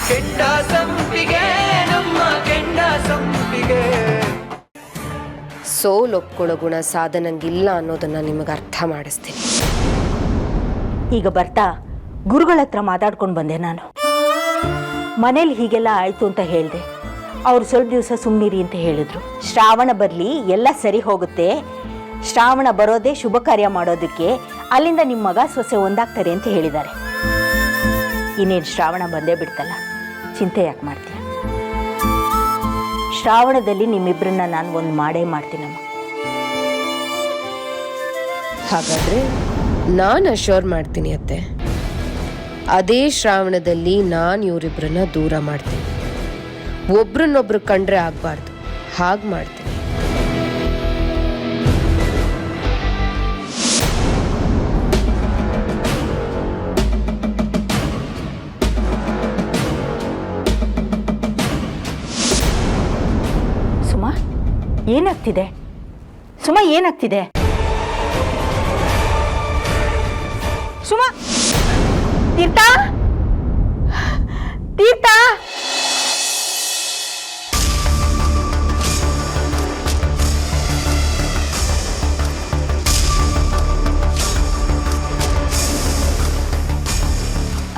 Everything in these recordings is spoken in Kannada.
ಕೆಂಡ ಸಂಪಿಗೆ ನಮ್ಮ ಕೆಂಡ ಸಂಪಿಗೆ. ಸೋಲೊಪ್ಕೊಳ್ಳೋ ಗುಣ ಸಾಧನಂಗಿಲ್ಲ ಅನ್ನೋದನ್ನ ನಿಮಗೆ ಅರ್ಥ ಮಾಡಿಸ್ತೀನಿ. ಈಗ ಬರ್ತಾ ಗುರುಗಳ ಹತ್ರ ಮಾತಾಡ್ಕೊಂಡು ಬಂದೆ. ನಾನು ಮನೇಲಿ ಹೀಗೆಲ್ಲ ಆಯಿತು ಅಂತ ಹೇಳಿದೆ. ಅವ್ರು ಸ್ವಲ್ಪ ದಿವಸ ಸುಮ್ಮನಿರಿ ಅಂತ ಹೇಳಿದ್ರು. ಶ್ರಾವಣ ಬರಲಿ, ಎಲ್ಲ ಸರಿ ಹೋಗುತ್ತೆ. ಶ್ರಾವಣ ಬರೋದೇ ಶುಭ ಕಾರ್ಯ ಮಾಡೋದಕ್ಕೆ, ಅಲ್ಲಿಂದ ನಿಮ್ಮ ಮಗ ಸೊಸೆ ಒಂದಾಗ್ತಾರೆ ಅಂತ ಹೇಳಿದ್ದಾರೆ. ಇನ್ನೇನು ಶ್ರಾವಣ ಬಂದೇ ಬಿಡ್ತಲ್ಲ, ಚಿಂತೆ ಯಾಕೆ ಮಾಡ್ತೀಯ? ಶ್ರಾವಣದಲ್ಲಿ ನಿಮ್ಮಿಬ್ಬರನ್ನ ನಾನು ಒಂದು ಮಾಡೇ ಮಾಡ್ತೀನಮ್ಮ. ಹಾಗಾದ್ರೆ ನಾನು ಅಶ್ಯೂರ್ ಮಾಡ್ತೀನಿ ಅತ್ತೆ, ಅದೇ ಶ್ರಾವಣದಲ್ಲಿ ನಾನು ಇವರಿಬ್ಬರನ್ನ ದೂರ ಮಾಡ್ತೀನಿ. ಒಬ್ರನ್ನೊಬ್ರು ಕಂಡ್ರೆ ಆಗಬಾರ್ದು, ಹಾಗೆ ಮಾಡ್ತೀನಿ. ಸುಮಾ, ಏನಾಗ್ತಿದೆ? ಸುಮಾ, ಏನಾಗ್ತಿದೆ? ಸುಮಾ, ತೀರ್ಥ, ತೀರ್ಥ,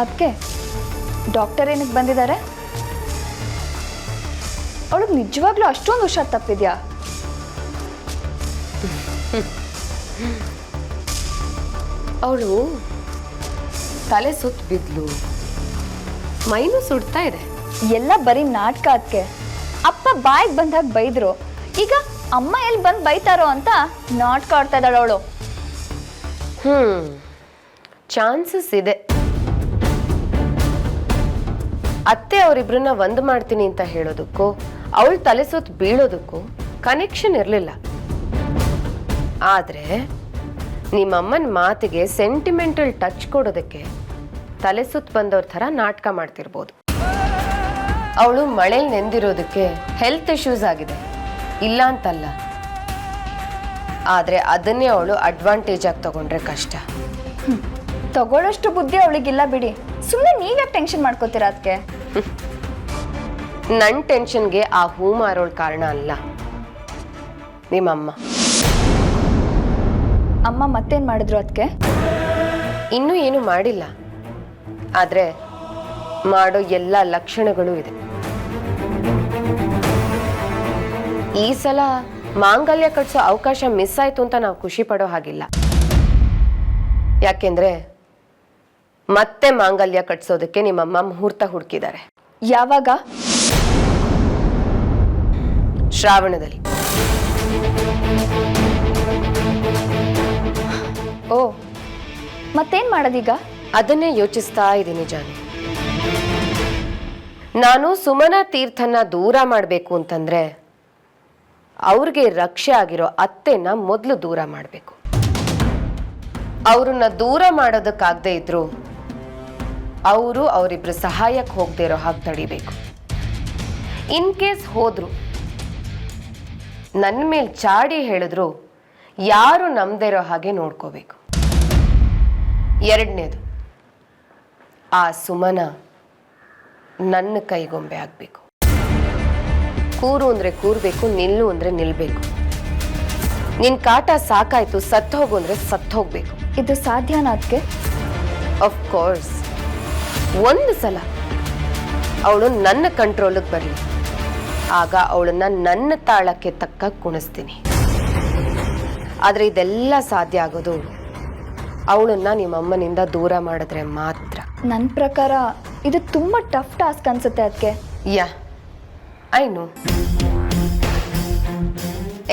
ಅದಕ್ಕೆ ಡಾಕ್ಟರ್ ಏನಕ್ಕೆ ಬಂದಿದ್ದಾರೆ? ಅವಳಿಗೆ ನಿಜವಾಗ್ಲೂ ಅಷ್ಟೊಂದು ಹುಷಾರು ತಪ್ಪಿದ್ಯಾ? ಅವಳು ತಲೆ ಸುತ್ತ ಬಿದ್ಲು, ಮೈನೂ ಸುಡ್ತಾ ಇದೆ. ಎಲ್ಲ ಬರೀ ನಾಟಕ. ಅದಕ್ಕೆ ಅಪ್ಪ ಬಾಯಿಗೆ ಬಂದಾಗ ಬೈದ್ರು, ಈಗ ಅಮ್ಮ ಎಲ್ಲಿ ಬಂದು ಬೈತಾರೋ ಅಂತ ನಾಟಕ ಆಡ್ತಾ ಇದ್ದಾಳೆ ಅವಳು. ಚಾನ್ಸಸ್ ಇದೆ. ಅತ್ತೆ ಅವರಿಬ್ರನ್ನ ಒಂದು ಮಾಡ್ತೀನಿ ಅಂತ ಹೇಳೋದಕ್ಕೂ ಅವಳು ತಲೆ ಸುತ್ತ ಬೀಳೋದಕ್ಕೂ ಕನೆಕ್ಷನ್ ಇರಲಿಲ್ಲ. ಆದ್ರೆ ನಿಮ್ಮಮ್ಮನ ಮಾತಿಗೆ ಸೆಂಟಿಮೆಂಟಲ್ ಟಚ್ ಕೊಡೋದಕ್ಕೆ ತಲೆ ಸುತ್ತ ಬಂದವ್ರ ಥರ ನಾಟಕ ಮಾಡ್ತಿರ್ಬೋದು. ಅವಳು ಮಳೇಲಿ ನೆಂದಿರೋದಕ್ಕೆ ಹೆಲ್ತ್ ಇಶ್ಯೂಸ್ ಆಗಿದೆ, ಇಲ್ಲ ಅಂತಲ್ಲ. ಆದ್ರೆ ಅದನ್ನೇ ಅವಳು ಅಡ್ವಾಂಟೇಜ್ ಆಗಿ ತಗೊಂಡ್ರೆ ಕಷ್ಟ. ತಗೊಳ್ಳೋಷ್ಟು ಬುದ್ಧಿ ಅವಳಿಗಿಲ್ಲ ಬಿಡಿ. ಸುಮ್ಮನೆ ನೀವ್ಯಾಕೆ ಟೆನ್ಷನ್ ಮಾಡ್ಕೋತೀರಾ? ಅದಕ್ಕೆ ನನ್ನ ಟೆನ್ಷನ್ಗೆ ಆ ಹೂ ಮಾರೋಳ ಕಾರಣ ಅಲ್ಲ, ನಿಮ್ಮಮ್ಮ. ಅಮ್ಮ ಮತ್ತೇನ್ ಮಾಡಿದ್ರು? ಅದಕ್ಕೆ ಇನ್ನೂ ಏನು ಮಾಡಿಲ್ಲ, ಆದ್ರೆ ಮಾಡೋ ಎಲ್ಲ ಲಕ್ಷಣಗಳು ಇದೆ. ಈ ಸಲ ಮಾಂಗಲ್ಯ ಕಟ್ಸೋ ಅವಕಾಶ ಮಿಸ್ ಆಯ್ತು ಅಂತ ನಾವು ಖುಷಿ ಪಡೋ ಹಾಗಿಲ್ಲ. ಯಾಕೆಂದ್ರೆ ಮತ್ತೆ ಮಾಂಗಲ್ಯ ಕಟ್ಸೋದಕ್ಕೆ ನಿಮ್ಮಮ್ಮ ಮುಹೂರ್ತ ಹುಡುಕಿದ್ದಾರೆ. ಯಾವಾಗ? ಶ್ರಾವಣದಲ್ಲಿ. ಓ, ಮತ್ತೇನ್ ಮಾಡೋದೀಗ? ಅದನ್ನೇ ಯೋಚಿಸ್ತಾ ಇದ್ದೀನಿ ಜಾನಿ. ನಾನು ಸುಮನಾ ತೀರ್ಥನ ದೂರ ಮಾಡಬೇಕು ಅಂತಂದ್ರೆ ಅವ್ರಿಗೆ ರಕ್ಷೆ ಆಗಿರೋ ಅತ್ತೆನ ಮೊದಲು ದೂರ ಮಾಡಬೇಕು. ಅವ್ರನ್ನ ದೂರ ಮಾಡೋದಕ್ಕಾಗದೇ ಇದ್ರು ಅವರು ಅವರಿಬ್ರು ಸಹಾಯಕ್ಕೆ ಹೋಗದೆ ಇರೋ ಹಾಗೆ ತಡಿಬೇಕು. ಇನ್ ಕೇಸ್ ಹೋದ್ರು, ನನ್ನ ಮೇಲೆ ಚಾಡಿ ಹೇಳಿದ್ರು ಯಾರು ನಂಬದೇ ಇರೋ ಹಾಗೆ ನೋಡ್ಕೋಬೇಕು. ಎರಡನೇದು, ಆ ಸುಮನ ನನ್ನ ಕೈಗೊಂಬೆ ಆಗಬೇಕು. ಕೂರು ಅಂದ್ರೆ ಕೂರ್ಬೇಕು, ನಿಲ್ಲು ಅಂದ್ರೆ ನಿಲ್ಬೇಕು. ನಿನ್ ಕಾಟ ಸಾಕಾಯ್ತು, ಸತ್ತು ಹೋಗು ಅಂದ್ರೆ ಸತ್ತು ಹೋಗ್ಬೇಕು. ಇದು ಸಾಧ್ಯನಾ? ಅದಕ್ಕೆ ಆಫ್ ಕೋರ್ಸ್. ಒಂದು ಸಲ ಅವಳು ನನ್ನ ಕಂಟ್ರೋಲಿಗೆ ಬರಲಿ, ಆಗ ಅವಳನ್ನ ನನ್ನ ತಾಳಕ್ಕೆ ತಕ್ಕ ಕುಣಿಸ್ತೀನಿ. ಆದ್ರೆ ಇದೆಲ್ಲ ಸಾಧ್ಯ ಆಗೋದು ಅವಳನ್ನ ನಿಮ್ಮಮ್ಮನಿಂದ ದೂರ ಮಾಡಿದ್ರೆ ಮಾತ್ರ. ನನ್ನ ಪ್ರಕಾರ ಇದು ತುಂಬಾ ಟಫ್ ಟಾಸ್ಕ್ ಅನ್ಸುತ್ತೆ. ಅದಕ್ಕೆ ಯಾ, ಐ ನೋ.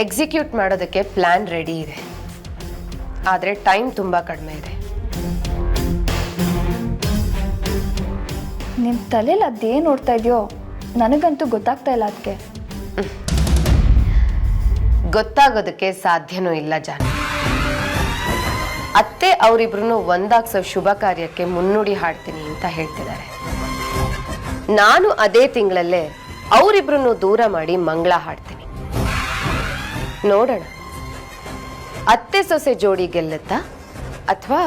ಎಕ್ಸಿಕ್ಯೂಟ್ ಮಾಡೋದಕ್ಕೆ ಪ್ಲಾನ್ ರೆಡಿ ಇದೆ, ಆದರೆ ಟೈಮ್ ತುಂಬ ಕಡಿಮೆ ಇದೆ. ನಿಮ್ಮ ತಲೆಯಲ್ಲಿ ಅದೇನು ನೋಡ್ತಾ ಇದೆಯೋ ನನಗಂತೂ ಗೊತ್ತಾಗ್ತಾ ಇಲ್ಲ. ಅದಕ್ಕೆ ಗೊತ್ತಾಗೋದಕ್ಕೆ ಸಾಧ್ಯನೂ ಇಲ್ಲ ಜಾನ. ಅತ್ತೆ ಅವರಿಬ್ರು ಒಂದಾಗ್ಸೋ ಶುಭ ಕಾರ್ಯಕ್ಕೆ ಮುನ್ನುಡಿ ಹಾಡ್ತೀನಿ ಅಂತ ಹೇಳ್ತಿದ್ದಾರೆ. ನಾನು ಅದೇ ತಿಂಗಳಲ್ಲೇ ಅವರಿಬ್ರು ದೂರ ಮಾಡಿ ಮಂಗಳ ಹಾಡ್ತೀನಿ. ನೋಡೋಣ, ಅತ್ತೆ ಸೊಸೆ ಜೋಡಿ ಗೆಲ್ಲುತ್ತಾ ಅಥವಾ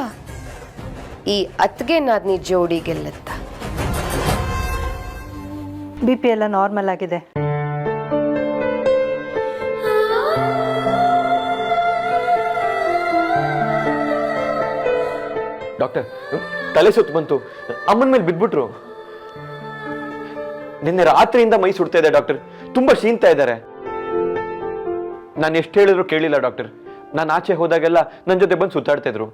ಈ ಅತ್ಗೆ ನಾದ್ನಿ ಜೋಡಿ ಗೆಲ್ಲುತ್ತಾ? BP ಎಲ್ಲ ನಾರ್ಮಲ್ ಆಗಿದೆ. ಡಾಕ್ಟರ್, ತಲೆ ಸುತ್ತು ಬಂತು, ಅಮ್ಮನ ಮೇಲೆ ಬಿದ್ಬಿಟ್ರು. ನಿನ್ನೆ ರಾತ್ರಿಯಿಂದ ಮೈ ಸುಡ್ತಾ ಇದೆ ಡಾಕ್ಟರ್, ತುಂಬಾ ಶೀನ್ತಾ ಇದ್ದಾರೆ. ನಾನು ಎಷ್ಟು ಹೇಳಿದ್ರು ಕೇಳಿಲ್ಲ ಡಾಕ್ಟರ್. ನಾನು ಆಚೆ ಹೋದಾಗೆಲ್ಲ ನನ್ನ ಜೊತೆ ಬಂದು ಸುತ್ತಾಡ್ತಾ ಇದ್ರು.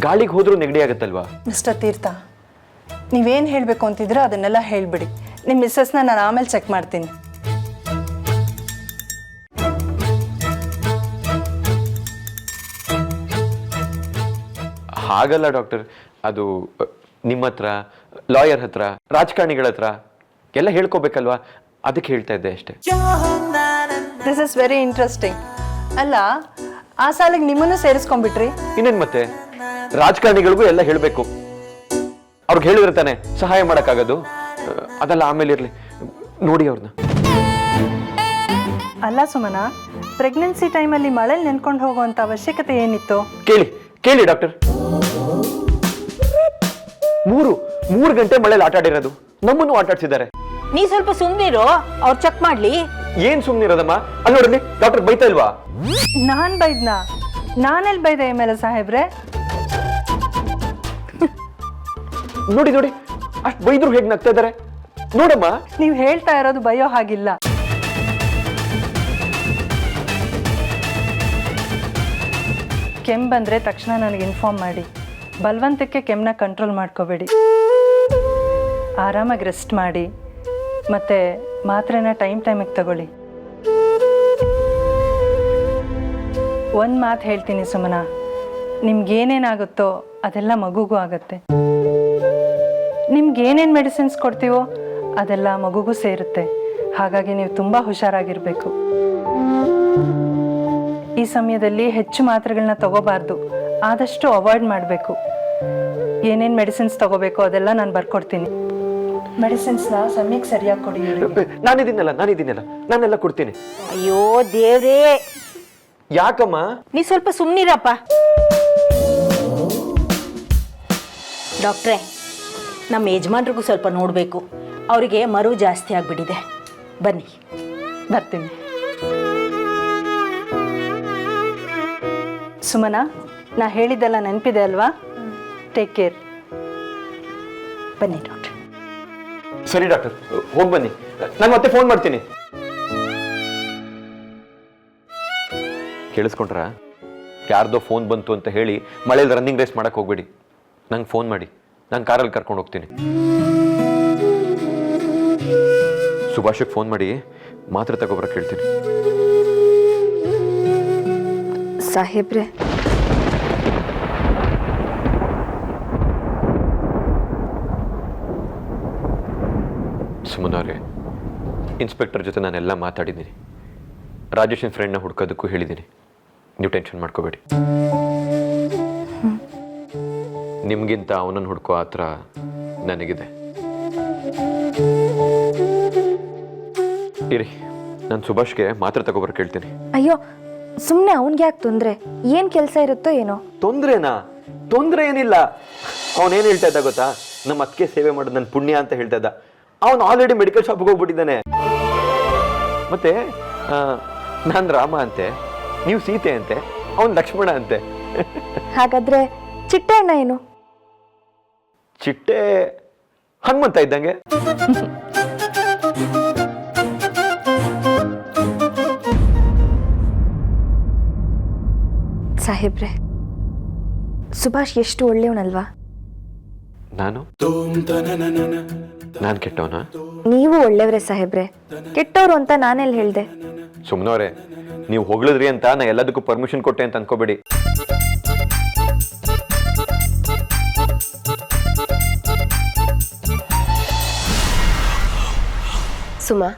ಗಾಳಿಗೆ ಹೋದ್ರೂ ನೆಗಡಿ ಆಗುತ್ತಲ್ವಾ? ಮಿಸ್ಟರ್ ತೀರ್ಥ, ನೀವೇನು ಹೇಳಬೇಕು ಅಂತಿದ್ರೆ ಅದನ್ನೆಲ್ಲ ಹೇಳಿಬಿಡಿ. ನಿಮ್ಮ ಮಿಸ್ಸಸ್ನ ನಾನು ಆಮೇಲೆ ಚೆಕ್ ಮಾಡ್ತೀನಿ. ಹಾಗಲ್ಲ ಡಾಕ್ಟರ್, ಅದು ನಿಮ್ಮ ಹತ್ರ, ಲಾಯರ್ ಹತ್ರ, ರಾಜಕಾರಣಿಗಳ ಹತ್ರ ಎಲ್ಲ ಹೇಳ್ಕೋಬೇಕಲ್ವಾ, ಅದಕ್ಕೆ ಹೇಳ್ತಾ ಇದ್ದೆ ಅಷ್ಟೇ. This is very interesting. ಅಲ್ಲ, ಆ ಸಾಲಿಗೆ ನಿಮ್ಮನ್ನು ಸೇರಿಸ್ಕೊಂಡ್ಬಿಟ್ರಿ? ಇನ್ನೇನು ಮತ್ತೆ, ರಾಜಕಾರಣಿಗಳಿಗೂ ಎಲ್ಲ ಹೇಳಬೇಕು. ಅವ್ರಿಗೆ ಹೇಳಿದ್ರೆ ತಾನೆ ಸಹಾಯ ಮಾಡೋಕ್ಕಾಗೋದು. ಅದೆಲ್ಲ ಆಮೇಲೆ ಇರಲಿ, ನೋಡಿ ಅವ್ರನ್ನ. ಅಲ್ಲ ಸುಮನ, ಪ್ರೆಗ್ನೆನ್ಸಿ ಟೈಮಲ್ಲಿ ಮಳೆಲಿ ನೆನ್ಕೊಂಡು ಹೋಗುವಂಥ ಅವಶ್ಯಕತೆ ಏನಿತ್ತು? ಕೇಳಿ ಕೇಳಿ ಡಾಕ್ಟರ್, 3 ಗಂಟೆ ಮಳೆಯಲ್ಲಿ ಆಟ ಆಡಿರೋದು, ನಮ್ಮನ್ನು ಆಟ ಆಡ್ಸಿದ್ದಾರೆ. ನೀ ಸ್ವಲ್ಪ ಸುಮ್ಮನಿರು, ಅವ್ರು ಚೆಕ್ ಮಾಡ್ಲಿ. ಏನ್ ಸುಮ್ಮನಿರೋದಮ್ಮ? ಅಲ್ಲಿ ನೋಡಲಿ, ಡಾಕ್ಟರ್ ಬೈತಾ ಇಲ್ವಾ? ನಾನೆಲ್ಲಿ ಬೈದೆ ಮೇಲೆ ಸಾಹೇಬ್ರೆ? ನೋಡಿ ನೋಡಿ, ಅಷ್ಟು ಬೈದ್ರು ಹೇಗೆ ನಗ್ತಾ ಇದ್ದಾರೆ ನೋಡಮ್ಮ. ನೀವು ಹೇಳ್ತಾ ಇರೋದು ಬೈಯೋ ಹಾಗಿಲ್ಲ. ಕೆಮ್ಮು ಬಂದರೆ ತಕ್ಷಣ ನನಗೆ ಇನ್ಫಾರ್ಮ್ ಮಾಡಿ. ಬಲವಂತಕ್ಕೆ ಕೆಮ್ಮನ್ನ ಕಂಟ್ರೋಲ್ ಮಾಡ್ಕೋಬೇಡಿ. ಆರಾಮಾಗಿ ರೆಸ್ಟ್ ಮಾಡಿ, ಮತ್ತು ಮಾತ್ರೆನ ಟೈಮಿಗೆ ತಗೊಳ್ಳಿ. ಒಂದು ಮಾತು ಹೇಳ್ತೀನಿ ಸುಮನ, ನಿಮ್ಗೇನೇನಾಗುತ್ತೋ ಅದೆಲ್ಲ ಮಗುಗೂ ಆಗುತ್ತೆ. ನಿಮ್ಗೇನೇನು ಮೆಡಿಸಿನ್ಸ್ ಕೊಡ್ತೀವೋ ಅದೆಲ್ಲ ಮಗುಗೂ ಸೇರುತ್ತೆ. ಹಾಗಾಗಿ ನೀವು ತುಂಬ ಹುಷಾರಾಗಿರಬೇಕು. ಈ ಸಮಯದಲ್ಲಿ ಹೆಚ್ಚು ಮಾತ್ರೆಗಳನ್ನ ತಗೋಬಾರ್ದು, ಆದಷ್ಟು ಅವಾಯ್ಡ್ ಮಾಡಬೇಕು. ಏನೇನು ಮೆಡಿಸಿನ್ಸ್ ತಗೋಬೇಕು ಅದೆಲ್ಲ ನಾನು ಬರ್ಕೊಡ್ತೀನಿ. ಮೆಡಿಸಿನ್ಸ್ನ ಸಮಯಕ್ಕೆ ಸರಿಯಾಗಿ ಕೊಡಿ. ನಾನಿದ್ದೀನಲ್ಲ ನಾನೆಲ್ಲ ಕೊಡ್ತೀನಿ. ಅಯ್ಯೋ ದೇವ್ರೇ, ಯಾಕಮ್ಮ? ನೀ ಸ್ವಲ್ಪ ಸುಮ್ಮನಿರಪ್ಪ. ಡಾಕ್ಟ್ರೇ, ನಮ್ಮ ಯಜಮಾನ್ರಿಗೂ ಸ್ವಲ್ಪ ನೋಡಬೇಕು. ಅವರಿಗೆ ಮರು ಜಾಸ್ತಿ ಆಗಿಬಿಟ್ಟಿದೆ. ಬನ್ನಿ. ಬರ್ತೀನಿ. ಸುಮನ, ನಾ ಹೇಳಿದ್ದೆಲ್ಲ ನೆನಪಿದೆ ಅಲ್ವಾ? Take care. ಬನ್ನಿ ಡಾಕ್ಟ್ರೆ. ಸರಿ ಡಾಕ್ಟರ್, ಹೋಗಿ ಬನ್ನಿ. ನಾನು ಮತ್ತೆ ಫೋನ್ ಮಾಡ್ತೀನಿ. ಕೇಳಿಸ್ಕೊಂಡ್ರ? ಯಾರ್ದೋ ಫೋನ್ ಬಂತು ಅಂತ ಹೇಳಿ ಮಳೆಯಲ್ಲಿ ರನ್ನಿಂಗ್ ರೇಸ್ ಮಾಡಕ್ಕೆ ಹೋಗ್ಬೇಡಿ. ನಂಗೆ ಫೋನ್ ಮಾಡಿ, ನಾನು ಕಾರಲ್ಲಿ ಕರ್ಕೊಂಡು ಹೋಗ್ತೀನಿ. ಸುಭಾಷಿಗೆ ಫೋನ್ ಮಾಡಿ ಮಾತ್ರೆ ತಗೊಬರಕ್ಕೆ ಹೇಳ್ತೀನಿ. ಸಾಹೇಬ್ರೆ, ಸುಮನವ್ರೆ, ಇನ್ಸ್ಪೆಕ್ಟರ್ ಜೊತೆ ನಾನೆಲ್ಲ ಮಾತಾಡಿದ್ದೀನಿ. ರಾಜೇಶನ್ ಫ್ರೆಂಡ್ನ ಹುಡ್ಕೋದಕ್ಕೂ ಹೇಳಿದ್ದೀನಿ. ನೀವು ಟೆನ್ಷನ್ ಮಾಡ್ಕೋಬೇಡಿ. ನಿಮಗಿಂತ ಅವನನ್ನು ಹುಡ್ಕೋ ಹತ್ರ ನನಗಿದೆ. ಇರಿ, ನಾನು ಸುಭಾಷ್ಗೆ ಮಾತ್ರೆ ತಗೊಬರಕ್ಕೆ ಹೇಳ್ತೀನಿ. ಅಯ್ಯೋ ಸುಮ್ಮನೆ ಅವನಿಗೆ ಯಾಕೆ ತೊಂದರೆ? ಏನು ಕೆಲಸ ಇರುತ್ತೋ ಏನೋ. ತೊಂದ್ರೆನಾ? ತೊಂದರೆ ಏನಿಲ್ಲ. ಅವನೇನು ಹೇಳ್ತಾ ಇದ್ದ ಗೊತ್ತಾ? ನಮ್ಮ ಅತ್ತಿಗೆ ಸೇವೆ ಮಾಡೋದು ನನ್ನ ಪುಣ್ಯ ಅಂತ ಹೇಳ್ತಾ ಇದ್ದ. ಅವನು ಆಲ್ರೆಡಿ ಮೆಡಿಕಲ್ ಶಾಪ್ಗೆ ಹೋಗ್ಬಿಟ್ಟಿದ್ದಾನೆ. ಮತ್ತೆ ನಾನು ರಾಮ ಅಂತೆ, ನೀವು ಸೀತೆ ಅಂತೆ, ಅವನು ಲಕ್ಷ್ಮಣ ಅಂತೆ. ಹಾಗಾದ್ರೆ ಚಿಟ್ಟೆ ಅಣ್ಣ ಏನು? ಚಿಟ್ಟೆ ಹನುಮಂತ ಇದ್ದಂಗೆ. ಸಾಹೇಬ್ರೆ, ಸುಭಾಷ್ ಎಷ್ಟು ಒಳ್ಳೆಯವನಲ್ವಾ? ನಾನು ಕೆಟ್ಟವನ? ನೀವು ಒಳ್ಳೆಯವರೇ ಸಾಹೇಬ್ರೆ, ಕೆಟ್ಟವರು ಅಂತ ನಾನೆಲ್ಲಿ ಹೇಳ್ದೆ? ಸುಮ್ನವ್ರೆ, ನೀವು ಹೊಗಳಿದ್ರಿ ಅಂತ ನಾ ಎಲ್ಲದಕ್ಕೂ ಪರ್ಮಿಷನ್ ಕೊಟ್ಟೆ ಅಂತ ಅನ್ಕೋಬೇಡಿ. ಸುಮಾ,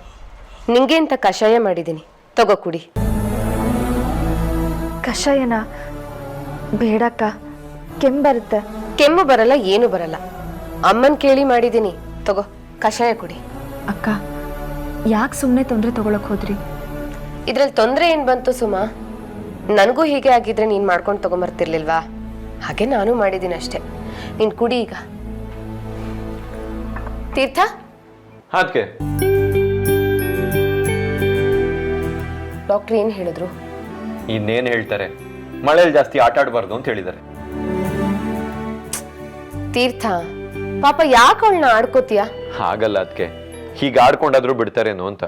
ನಿಂಗೆ ಅಂತ ಕಷಾಯ ಮಾಡಿದ್ದೀನಿ, ತಗೋ ಕುಡಿ. ಕಷಾಯನ? ಬೇಡಕ್ಕ, ಕೆಮ್ಮು ಬರುತ್ತೆ. ಕೆಮ್ಮು ಬರಲ್ಲ, ಏನು ಬರಲ್ಲ. ಅಮ್ಮನ್ ಕೇಳಿ ಮಾಡಿದ್ದೀನಿ, ತಗೋ ಕಷಾಯ ಕುಡಿ. ಅಕ್ಕ, ಯಾಕೆ ಸುಮ್ಮನೆ ತೊಂದರೆ ತಗೊಳಕ್ ಹೋದ್ರಿ? ಇದ್ರಲ್ಲಿ ತೊಂದರೆ ಏನ್ ಬಂತು ಸುಮಾ? ನನಗೂ ಹೀಗೆ ಆಗಿದ್ರೆ ನೀನ್ ಮಾಡ್ಕೊಂಡು ತಗೊಂಬರ್ತಿರ್ಲಿಲ್ವಾ? ಹಾಗೆ ನಾನು ಮಾಡಿದ್ದೀನಿ ಅಷ್ಟೇ. ನೀನ್ ಕುಡಿ ಈಗ. ತೀರ್ಥ ಅದಕ್ಕೆ ಡಾಕ್ಟರ್ ಏನು ಹೇಳಿದ್ರು? ಇನ್ನೇನು ಹೇಳ್ತಾರೆ, ಮಳೆಯಲ್ಲಿ ಜಾಸ್ತಿ ಆಟ ಆಡಬಾರ್ದು ಅಂತ ಹೇಳಿದ್ದಾರೆ. ತೀರ್ಥ ಪಾಪ ಯಾಕೆ ಅವಳನ್ನ ಆಡ್ಕೋತೀಯ? ಹಾಗಲ್ಲ ಅದಕ್ಕೆ, ಹೀಗೆ ಆಡ್ಕೊಂಡಾದ್ರೂ ಬಿಡ್ತಾರೇನೋ ಅಂತ.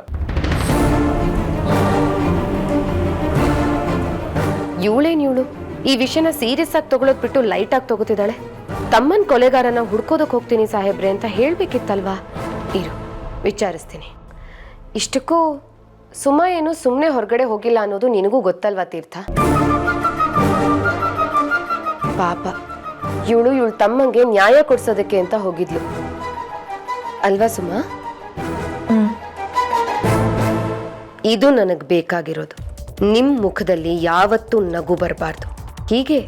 ಇವಳೇನು ಈ ವಿಷಯನ ಸೀರಿಯಸ್ ಆಗಿ ತಗೊಳೋದ್ ಬಿಟ್ಟು ಲೈಟ್ ಆಗಿ ತಗೋತಿದ್ದಾಳೆ. ತಮ್ಮನ್ ಕೊಲೆಗಾರನ ಹುಡ್ಕೋದಕ್ ಹೋಗ್ತೀನಿ ಸಾಹೇಬ್ರೆ ಅಂತ ಹೇಳ್ಬೇಕಿತ್ತಲ್ವಾ? ಇರು, ವಿಚಾರಿಸ್ತೀನಿ. ಇಷ್ಟಕ್ಕೂ ಸುಮಾ ಏನು ಸುಮ್ಮನೆ ಹೊರಗಡೆ ಹೋಗಿಲ್ಲ ಅನ್ನೋದು ನಿನಗೂ ಗೊತ್ತಲ್ವಾ ತೀರ್ಥ? ಪಾಪ ಇವಳು ತಮ್ಮಂಗೆ ನ್ಯಾಯ ಕೊಡ್ಸೋದಕ್ಕೆ ಅಂತ ಹೋಗಿದ್ಲು ಅಲ್ವಾ ಸುಮಾ? ಇದು ನನಗ್ ಬೇಕಾಗಿರೋದು. ನಿಮ್ ಮುಖದಲ್ಲಿ ಯಾವತ್ತೂ ನಗು ಬರಬಾರ್ದು. ಹೀಗೆ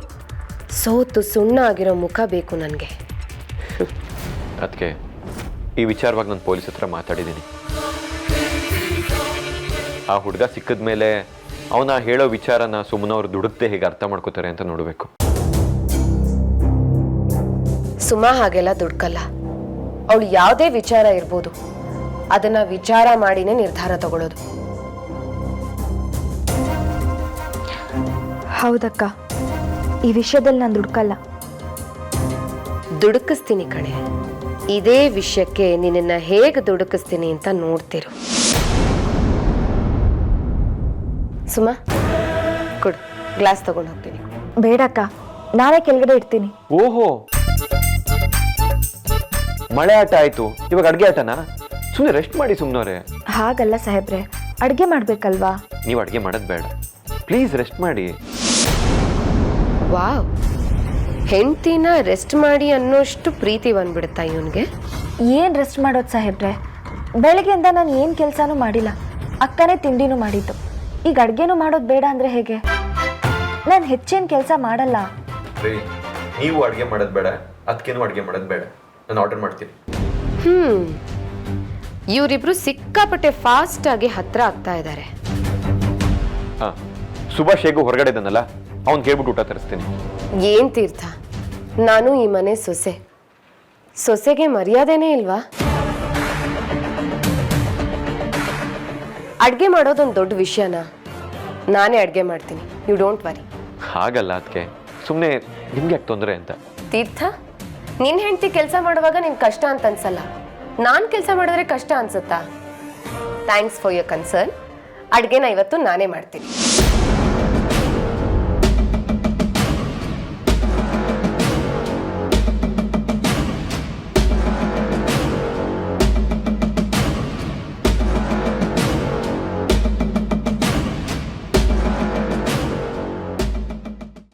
ಸೋತು ಸುಣ್ಣ ಆಗಿರೋ ಮುಖ ಬೇಕು ನನಗೆ. ಅದಕ್ಕೆ ಈ ವಿಚಾರವಾಗಿ ನಾನು ಪೊಲೀಸ್ ಹತ್ರ ಮಾತಾಡಿದ್ದೀನಿ. ಆ ಹುಡುಗ ಸಿಕ್ಕಿದ ಮೇಲೆ ಅವನ ಹೇಳೋ ವಿಚಾರನ ಸುಮ್ಮನೆ ಅವ್ರು ದುಡುಕ್ತೆ ಹೇಗೆ ಅರ್ಥ ಮಾಡ್ಕೋತಾರೆ ಅಂತ ನೋಡಬೇಕು. ಸುಮಾ ಹಾಗೆಲ್ಲ ದುಡ್ಕಲ್ಲ. ಅವಳು ಯಾವುದೇ ವಿಚಾರ ಇರ್ಬೋದು, ಅದನ್ನ ವಿಚಾರ ಮಾಡಿನೇ ನಿರ್ಧಾರ ತಗೊಳ್ಳೋದು. ಹೌದಕ್ಕ, ಈ ವಿಷಯದಲ್ಲಿ ನಾನು ದುಡ್ಕಲ್ಲ. ದುಡುಕಿಸ್ತೀನಿ ಕಣೆ. ಇದೇ ವಿಷಯಕ್ಕೆ ನಿನ್ನ ಹೇಗೆ ದುಡುಕಿಸ್ತೀನಿ ಅಂತ ನೋಡ್ತಿರು. ಸುಮಾ ಕೊಡು, ಗ್ಲಾಸ್ ತಗೊಂಡು ಹೋಗ್ತೀನಿ. ಬೇಡಕ್ಕ, ನಾನೇ ಕೆಳಗಡೆ ಇಡ್ತೀನಿ. ಓಹೋ, ಮಳೆ ಆಟ ಆಯ್ತು, ಇವಾಗ ಅಡ್ಗೆ ಆಟನಾ? ಸುಮ್ಮನೆ ರೆಸ್ಟ್ ಮಾಡಿ ಸುಮ್ಮನವ್ರೆ. ಹಾಗಲ್ಲ ಸಾಹೇಬ್ರೆ, ಅಡ್ಗೆ ಮಾಡ್ಬೇಕಲ್ವಾ? ನೀವು ಅಡ್ಗೆ ಮಾಡೋದು ಬೇಡ, ಪ್ಲೀಸ್ ರೆಸ್ಟ್ ಮಾಡಿ. ವಾವ್, ಹೆಂಡ್ತಿನ ರೆಸ್ಟ್ ಮಾಡಿ ಅನ್ನೋಷ್ಟು ಪ್ರೀತಿ ಬಂದ್ಬಿಡುತ್ತಾ ಇವನ್ಗೆ? ಏನು ರೆಸ್ಟ್ ಮಾಡೋದು ಸಾಹೇಬ್ರೆ? ಬೆಳಗ್ಗೆಯಿಂದ ನಾನು ಏನು ಕೆಲಸನೂ ಮಾಡಿಲ್ಲ, ಅಕ್ಕನೇ ತಿಂಡಿನೂ ಮಾಡಿದ್ದು. ಈಗ ಅಡುಗೆನೂ ಮಾಡೋದು ಬೇಡ ಅಂದರೆ ಹೇಗೆ? ನಾನು ಹೆಚ್ಚೇನು ಕೆಲಸ ಮಾಡಲ್ಲ. ನೀವು ಅಡುಗೆ ಮಾಡೋದು ಬೇಡ, ಅದಕ್ಕೇನು ಅಡುಗೆ ಮಾಡೋದು ಬೇಡ, ನಾನು ಆರ್ಡರ್ ಮಾಡ್ತೀನಿ. ಇವರಿಬ್ರು ಸಿಕ್ಕಾಪಟ್ಟೆ ಫಾಸ್ಟ್ ಆಗಿ ಹತ್ರ ಆಗ್ತಾ ಇದ್ದಾರೆ. ಹಾಂ, ಸುಭಾಷ್ ಹೇಗೂ ಹೊರಗಡೆ ಇದ್ದಾನಲ್ಲ, ಅವ್ನು ಕೇಳ್ಬಿಟ್ಟು ಊಟ ತರಿಸ್ತೀನಿ. ಏನ್ ತೀರ್ಥ, ನಾನು ಈ ಮನೆ ಸೊಸೆ. ಸೊಸೆಗೆ ಮರ್ಯಾದೆನೇ ಇಲ್ವಾ? ಅಡ್ಗೆ ಮಾಡೋದೊಂದು ದೊಡ್ಡ ವಿಷಯನಾ? ನಾನೇ ಅಡ್ಗೆ ಮಾಡ್ತೀನಿ, ಯು ಡೋಂಟ್ ವರಿ. ಹಾಗಲ್ಲ ಅದಕ್ಕೆ, ಸುಮ್ಮನೆ ನಿಮ್ಗೆ ಯಾಕೆ ತೊಂದರೆ ಅಂತ. ತೀರ್ಥ, ನಿನ್ನ ಹೆಂಡತಿ ಕೆಲಸ ಮಾಡುವಾಗ ನಿನ್ ಕಷ್ಟ ಅಂತ ಅನ್ಸಲ್ಲ, ನಾನು ಕೆಲಸ ಮಾಡಿದ್ರೆ ಕಷ್ಟ ಅನ್ಸುತ್ತಾ? Thanks for your concern. ಅಡ್ಗೆನ ಇವತ್ತು ನಾನೇ ಮಾಡ್ತೀನಿ.